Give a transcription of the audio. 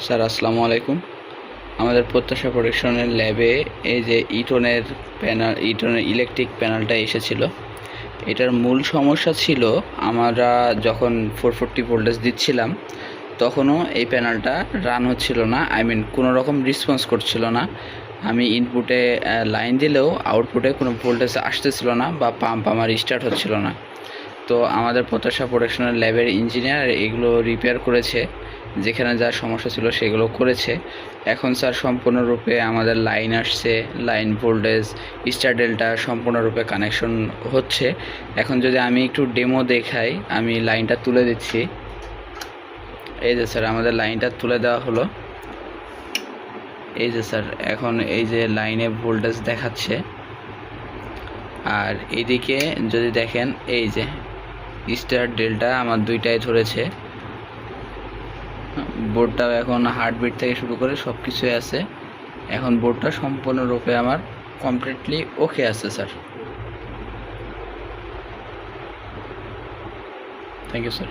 Sir আসসালামু আলাইকুম। আমাদের প্রত্যাশা প্রোডাকশনের ল্যাবে এই যে ইটনের ইলেকট্রিক প্যানেলটা এসেছিল। এটার মূল সমস্যা ছিল আমরা যখন 440 ভোল্টেজ দিচ্ছিলাম তখনও এই প্যানেলটা রান হচ্ছিল না, কোনো রকম রেসপন্স করছিল না। আমি ইনপুটে লাইন দিলেও আউটপুটে কোনো ভোল্টেজ আসতেছিল না বা পাম্প আমার স্টার্ট হচ্ছিল না। তো আমাদের প্রত্যাশা প্রোডাকশনের ল্যাবের ইঞ্জিনিয়ার এগুলো রিপেয়ার করেছে, যেখানে যা সমস্যা ছিল সেগুলো করেছে। এখন স্যার সম্পূর্ণরূপে আমাদের লাইন আসছে, লাইন ভোল্টেজ স্টার ডেল্টা সম্পূর্ণরূপে কানেকশন হচ্ছে। এখন যদি আমি একটু ডেমো দেখাই, আমি লাইনটা তুলে দিচ্ছি। এই যে স্যার আমাদের লাইনটা তুলে দেওয়া হলো। এই যে স্যার এখন এই যে লাইনে ভোল্টেজ দেখাচ্ছে, আর এইদিকে যদি দেখেন এই যে স্টার ডেল্টা আমার দুইটাই ধরেছে। বোর্ডটাও এখন হার্টবিট থেকে শুরু করে সব কিছুই আছে। এখন বোর্ডটা সম্পূর্ণরূপে আমার কমপ্লিটলি ওকে আছে স্যার। Thank you sir.